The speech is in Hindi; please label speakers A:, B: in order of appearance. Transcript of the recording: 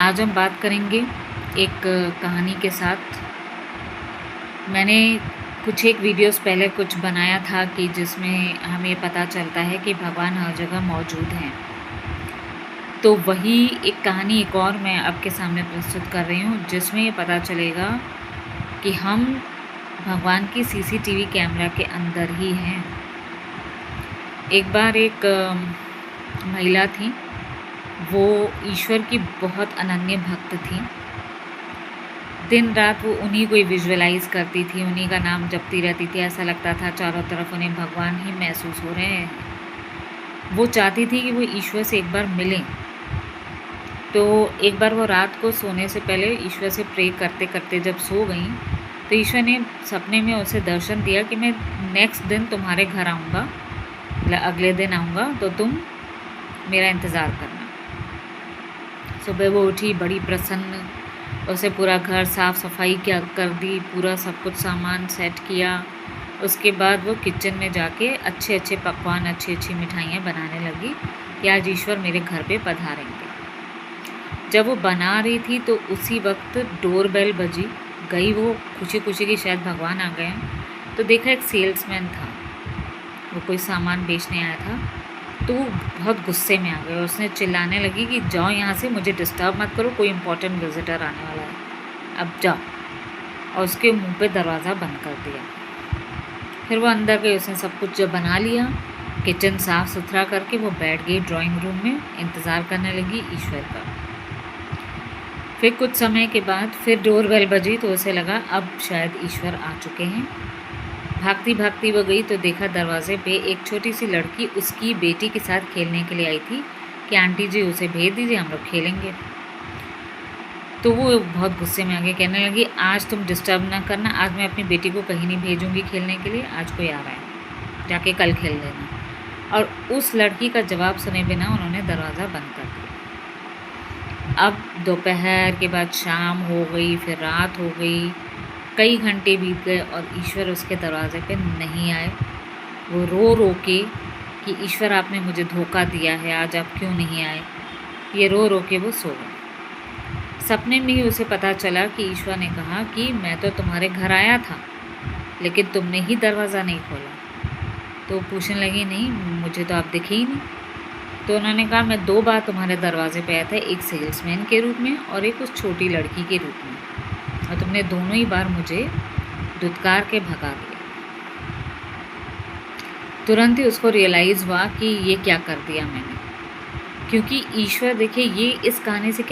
A: आज हम बात करेंगे एक कहानी के साथ। मैंने एक वीडियोस पहले कुछ बनाया था कि जिसमें हमें पता चलता है कि भगवान हर जगह मौजूद हैं। तो वही एक कहानी एक और मैं आपके सामने प्रस्तुत कर रही हूँ, जिसमें ये पता चलेगा कि हम भगवान की सीसीटीवी कैमरा के अंदर ही हैं। एक बार एक महिला थी, वो ईश्वर की बहुत अनन्य भक्त थी। दिन रात वो उन्हीं को ही विजुअलाइज़ करती थी, उन्हीं का नाम जपती रहती थी। ऐसा लगता था चारों तरफ उन्हें भगवान ही महसूस हो रहे हैं। वो चाहती थी कि वो ईश्वर से एक बार मिलें। तो एक बार वो रात को सोने से पहले ईश्वर से प्रे करते करते जब सो गई, तो ईश्वर ने सपने में उसे दर्शन दिया कि मैं नेक्स्ट दिन तुम्हारे घर आऊँगा, अगले दिन आऊँगा, तो तुम मेरा इंतज़ार करना। सुबह वो उठी बड़ी प्रसन्न, उसे पूरा घर साफ़ सफाई क्या कर दी, पूरा सब कुछ सामान सेट किया। उसके बाद वो किचन में जाके अच्छे अच्छे पकवान, अच्छी अच्छी मिठाइयाँ बनाने लगी कि आज ईश्वर मेरे घर पे पधारेंगे। जब वो बना रही थी तो उसी वक्त डोरबेल बजी। गई वो खुशी खुशी कि शायद भगवान आ गए हैं। तो देखा एक सेल्समैन था, वो कोई सामान बेचने आया था। तो वो बहुत गुस्से में आ गया, उसने चिल्लाने लगी कि जाओ यहाँ से, मुझे डिस्टर्ब मत करो, कोई इम्पोर्टेंट विजिटर आने वाला है, अब जाओ। और उसके मुंह पे दरवाज़ा बंद कर दिया। फिर वो अंदर गई, उसने सब कुछ जब बना लिया, किचन साफ़ सुथरा करके वो बैठ गई ड्राइंग रूम में, इंतज़ार करने लगी ईश्वर का। फिर कुछ समय के बाद फिर डोरबेल बजी, तो उसे लगा अब शायद ईश्वर आ चुके हैं। भागती भागती वो गई तो देखा दरवाजे पे एक छोटी सी लड़की उसकी बेटी के साथ खेलने के लिए आई थी कि आंटी जी उसे भेज दीजिए, हम लोग खेलेंगे। तो वो बहुत गुस्से में आ गई, कहने लगी आज तुम डिस्टर्ब ना करना, आज मैं अपनी बेटी को कहीं नहीं भेजूंगी खेलने के लिए, आज कोई आ रहा है, जाके कल खेल लेना। और उस लड़की का जवाब सुने बिना उन्होंने दरवाज़ा बंद कर दिया। अब दोपहर के बाद शाम हो गई, फिर रात हो गई, कई घंटे बीत गए और ईश्वर उसके दरवाजे पे नहीं आए। वो रो रो के कि ईश्वर आपने मुझे धोखा दिया है, आज आप क्यों नहीं आए, ये रो रो के वो सो गए। सपने में ही उसे पता चला कि ईश्वर ने कहा कि मैं तो तुम्हारे घर आया था, लेकिन तुमने ही दरवाज़ा नहीं खोला। तो पूछने लगी नहीं, मुझे तो आप दिखे ही नहीं। तो उन्होंने कहा मैं 2 बार तुम्हारे दरवाजे पे आया था, एक सेल्समैन के रूप में और एक उस छोटी लड़की के रूप में, और तुमने दोनों ही बार मुझे धुतकार के भगा दिया। तुरंत ही उसको रियलाइज़ हुआ कि ये क्या कर दिया मैंने, क्योंकि ईश्वर देखिए, ये इस कहानी से क्या